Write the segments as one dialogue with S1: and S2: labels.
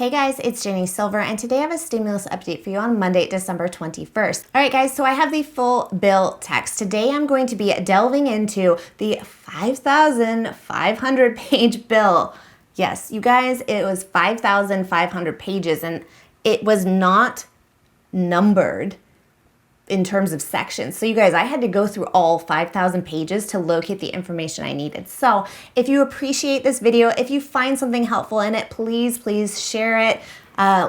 S1: Hey guys, it's Ginny Silver, and today I have a stimulus update for you on Monday, December 21st. All right guys, so I have the full bill text. Today I'm going to be delving into the 5,500 page bill. Yes, you guys, it was 5,500 pages and it was not numbered in terms of sections. So you guys, I had to go through all 5,000 pages to locate the information I needed. So if you appreciate this video, if you find something helpful in it, please share it.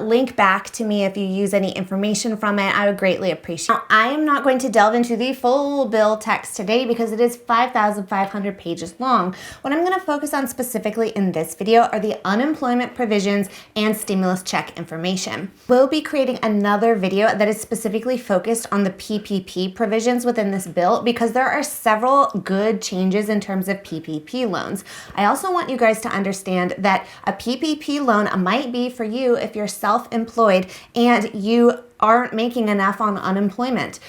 S1: Link back to me if you use any information from it. I would greatly appreciate it. Now, I am not going to delve into the full bill text today because it is 5,500 pages long. What I'm going to focus on specifically in this video are the unemployment provisions and stimulus check information. We'll be creating another video that is specifically focused on the PPP provisions within this bill because there are several good changes in terms of PPP loans. I also want you guys to understand that a PPP loan might be for you if you're self-employed and you aren't making enough on unemployment.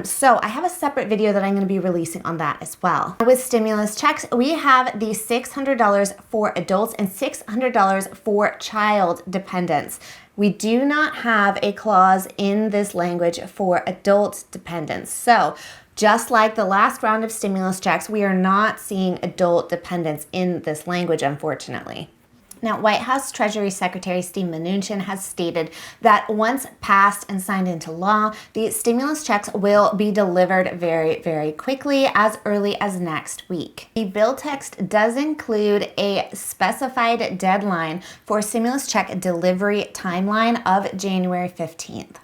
S1: So I have a separate video that I'm going to be releasing on that as well. With stimulus checks, we have the $600 for adults and $600 for child dependents. We do not have a clause in this language for adult dependents. So just like the last round of stimulus checks, we are not seeing adult dependents in this language, unfortunately. Now, White House Treasury Secretary Steve Mnuchin has stated that once passed and signed into law, the stimulus checks will be delivered very quickly, as early as next week. The bill text does include a specified deadline for stimulus check delivery timeline of January 15th.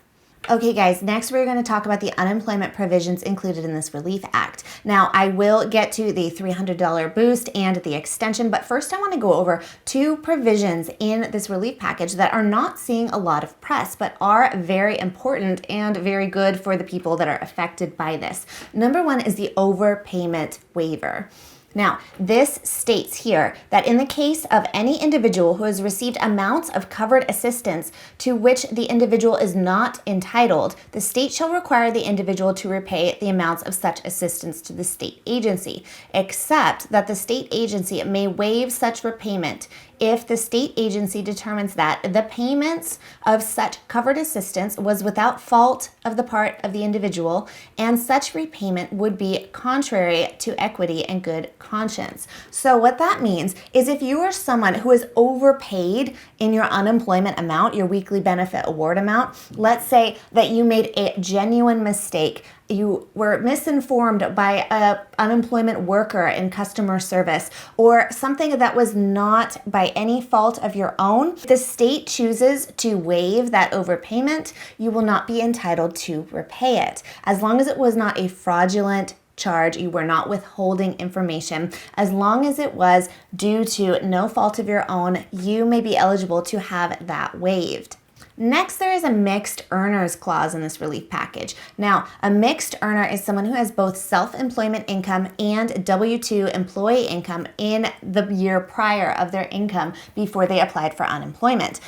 S1: Okay guys, next we're going to talk about the unemployment provisions included in this Relief Act. Now, I will get to the $300 boost and the extension, but first I want to go over two provisions in this relief package that are not seeing a lot of press, but are very important and very good for the people that are affected by this. Number one is the Overpayment Waiver. Now, this states here that in the case of any individual who has received amounts of covered assistance to which the individual is not entitled, the state shall require the individual to repay the amounts of such assistance to the state agency, except that the state agency may waive such repayment if the state agency determines that the payments of such covered assistance was without fault of the part of the individual, and such repayment would be contrary to equity and good conscience. So what that means is if you are someone who is overpaid in your unemployment amount, your weekly benefit award amount, let's say that you made a genuine mistake, you were misinformed by an unemployment worker in customer service, or something that was not by any fault of your own, if the state chooses to waive that overpayment, you will not be entitled to repay it. As long as it was not a fraudulent charge, you were not withholding information, as long as it was due to no fault of your own, you may be eligible to have that waived. Next, there is a mixed earners clause in this relief package. Now, a mixed earner is someone who has both self-employment income and W-2 employee income in the year prior of their income before they applied for unemployment.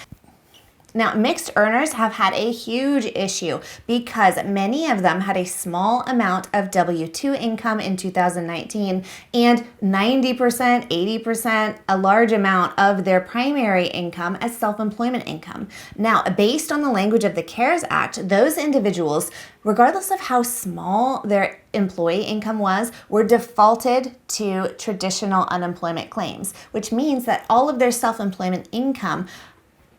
S1: Now, mixed earners have had a huge issue because many of them had a small amount of W-2 income in 2019 and 90%, 80%, a large amount of their primary income as self-employment income. Now, based on the language of the CARES Act, those individuals, regardless of how small their employee income was, were defaulted to traditional unemployment claims, which means that all of their self-employment income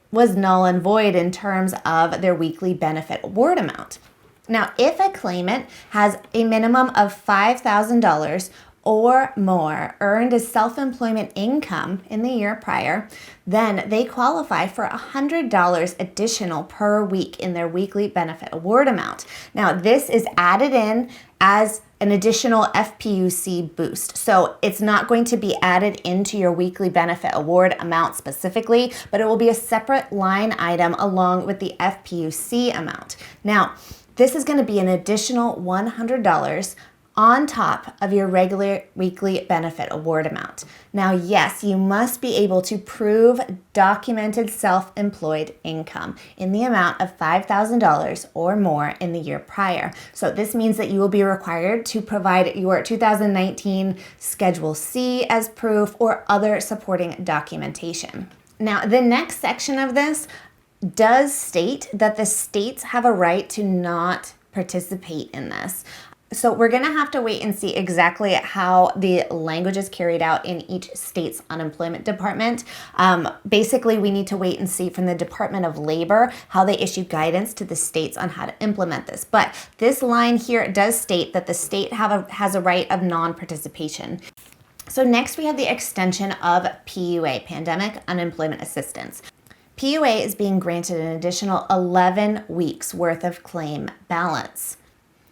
S1: was null and void in terms of their weekly benefit award amount. Now, if a claimant has a minimum of $5,000 or more earned as self-employment income in the year prior, then they qualify for $100 additional per week in their weekly benefit award amount. Now, this is added in as an additional PEUC boost. So it's not going to be added into your weekly benefit award amount specifically, but it will be a separate line item along with the PEUC amount. Now, this is going to be an additional $100 on top of your regular weekly benefit award amount. Now, yes, you must be able to prove documented self-employed income in the amount of $5,000 or more in the year prior. So this means that you will be required to provide your 2019 Schedule C as proof or other supporting documentation. Now, the next section of this does state that the states have a right to not participate in this. So we're going to have to wait and see exactly how the language is carried out in each state's unemployment department. Basically, we need to wait and see from the Department of Labor how they issue guidance to the states on how to implement this. But this line here does state that the state has a right of non-participation. So next we have the extension of PUA, Pandemic Unemployment Assistance. PUA is being granted an additional 11 weeks worth of claim balance.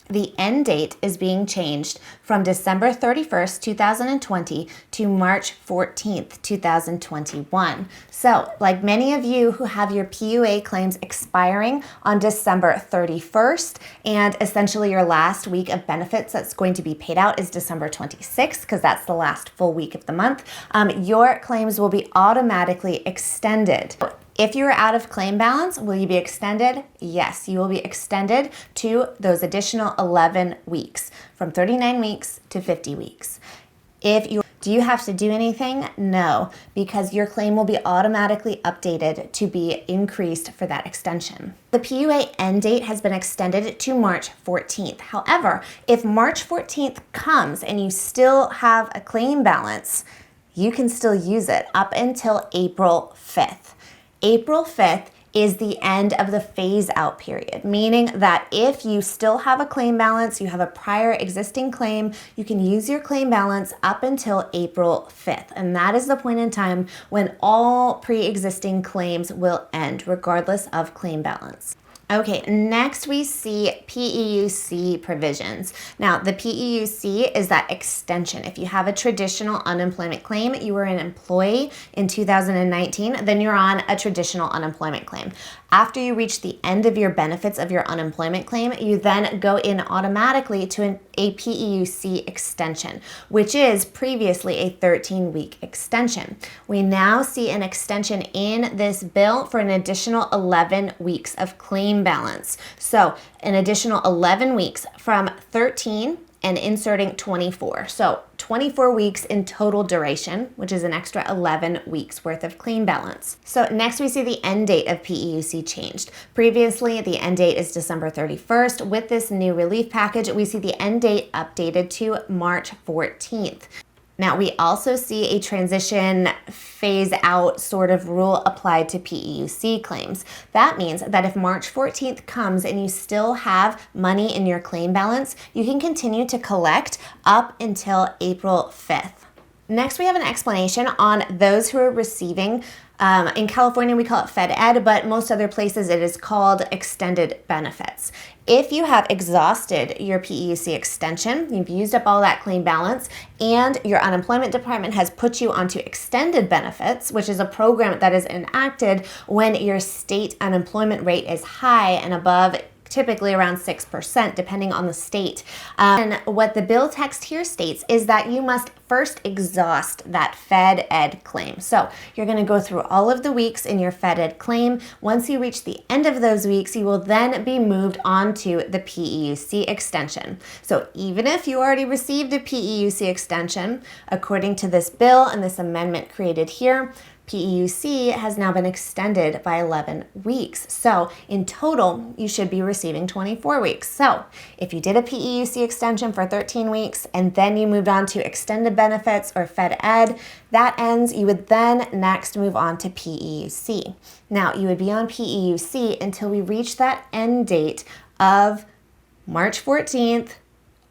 S1: The end date is being changed from December 31st, 2020 to March 14th, 2021. So, like many of you who have your PUA claims expiring on December 31st, and essentially your last week of benefits that's going to be paid out is December 26th, because that's the last full week of the month, your claims will be automatically extended. If you're out of claim balance, will you be extended? Yes, you will be extended to those additional 11 weeks, from 39 weeks to 50 weeks. Do you have to do anything? No, because your claim will be automatically updated to be increased for that extension. The PUA end date has been extended to March 14th. However, if March 14th comes and you still have a claim balance, you can still use it up until April 5th. April 5th is the end of the phase out period, meaning that if you still have a claim balance, you have a prior existing claim, you can use your claim balance up until April 5th. And that is the point in time when all pre-existing claims will end, regardless of claim balance. Okay, next we see PEUC provisions. Now, the PEUC is that extension. If you have a traditional unemployment claim, you were an employee in 2019, then you're on a traditional unemployment claim. After you reach the end of your benefits of your unemployment claim, you then go in automatically to a PEUC extension, which is previously a 13-week extension. We now see an extension in this bill for an additional 11 weeks of claim balance. So an additional 11 weeks from 13 and inserting 24. So 24 weeks in total duration, which is an extra 11 weeks worth of claim balance. So next we see the end date of PEUC changed. Previously, the end date is December 31st. With this new relief package, we see the end date updated to March 14th. Now, we also see a transition phase out sort of rule applied to PEUC claims. That means that if March 14th comes and you still have money in your claim balance, you can continue to collect up until April 5th. Next, we have an explanation on those who are receiving, in California we call it Fed Ed, but most other places it is called extended benefits. If you have exhausted your PEUC extension, you've used up all that claim balance, and your unemployment department has put you onto extended benefits, which is a program that is enacted when your state unemployment rate is high and above, typically around 6%, depending on the state. And what the bill text here states is that you must first exhaust that Fed Ed claim. So you're going to go through all of the weeks in your Fed Ed claim. Once you reach the end of those weeks, you will then be moved on to the PEUC extension. So even if you already received a PEUC extension, according to this bill and this amendment created here, PEUC has now been extended by 11 weeks. So in total, you should be receiving 24 weeks. So if you did a PEUC extension for 13 weeks and then you moved on to extended benefits or Fed Ed, that ends, you would then next move on to PEUC. Now, you would be on PEUC until we reach that end date of March 14th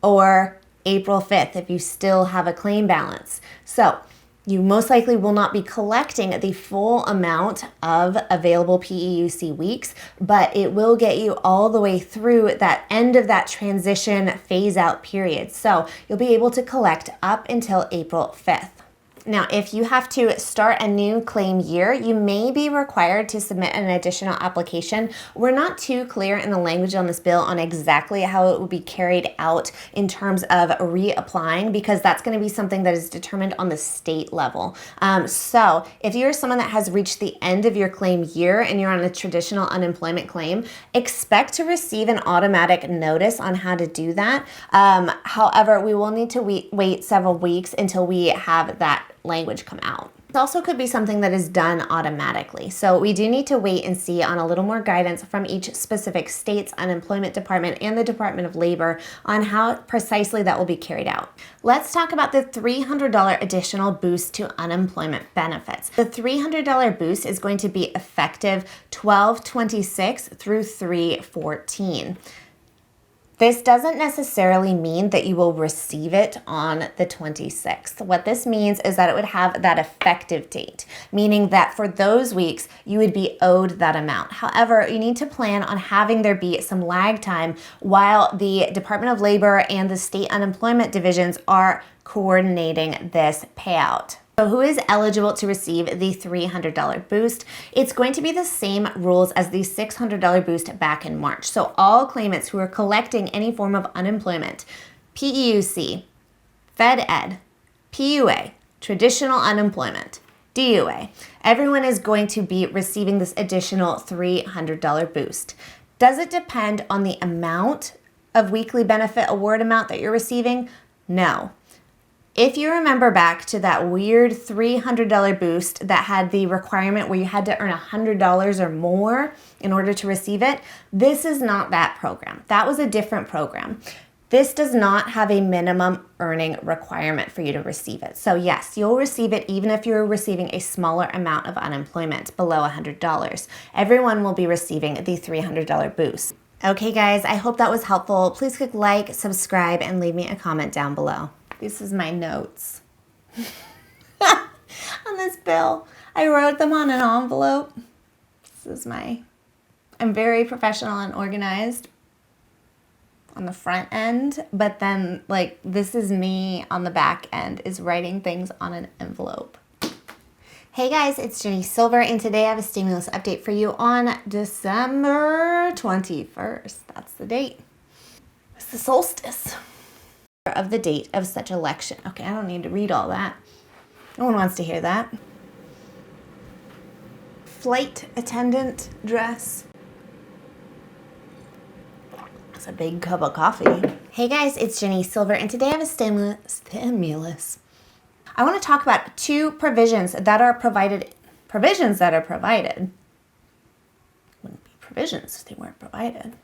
S1: or April 5th if you still have a claim balance. So you most likely will not be collecting the full amount of available PEUC weeks, but it will get you all the way through that end of that transition phase out period. So you'll be able to collect up until April 5th. Now, if you have to start a new claim year, you may be required to submit an additional application. We're not too clear in the language on this bill on exactly how it will be carried out in terms of reapplying, because that's going to be something that is determined on the state level. So if you're someone that has reached the end of your claim year and you're on a traditional unemployment claim, expect to receive an automatic notice on how to do that. However, we will need to wait several weeks until we have that language come out. It also could be something that is done automatically. So we do need to wait and see on a little more guidance from each specific state's unemployment department and the Department of Labor on how precisely that will be carried out. Let's talk about the $300 additional boost to unemployment benefits. The $300 boost is going to be effective 12/26 through 3/14. This doesn't necessarily mean that you will receive it on the 26th. What this means is that it would have that effective date, meaning that for those weeks, you would be owed that amount. However, you need to plan on having there be some lag time while the Department of Labor and the state unemployment divisions are coordinating this payout. So who is eligible to receive the $300 boost? It's going to be the same rules as the $600 boost back in March. So all claimants who are collecting any form of unemployment, PEUC, Fed Ed, PUA, traditional unemployment, DUA, everyone is going to be receiving this additional $300 boost. Does it depend on the amount of weekly benefit award amount that you're receiving? No. If you remember back to that weird $300 boost that had the requirement where you had to earn $100 or more in order to receive it, this is not that program. That was a different program. This does not have a minimum earning requirement for you to receive it. So yes, you'll receive it even if you're receiving a smaller amount of unemployment below $100. Everyone will be receiving the $300 boost. Okay guys, I hope that was helpful. Please click like, subscribe, and leave me a comment down below. This is my notes on this bill. I wrote them on an envelope. I'm very professional and organized on the front end, but then like this is me on the back end is writing things on an envelope. Hey guys, it's Ginny Silver, and today I have a stimulus update for you on December 21st. That's the date. It's the solstice of the date of such election. Okay, I don't need to read all that. No one wants to hear that. Flight attendant dress. That's a big cup of coffee. Hey guys, it's Ginny Silver, and today I have a stimulus. I want to talk about two provisions that are provided. Wouldn't be provisions if they weren't provided.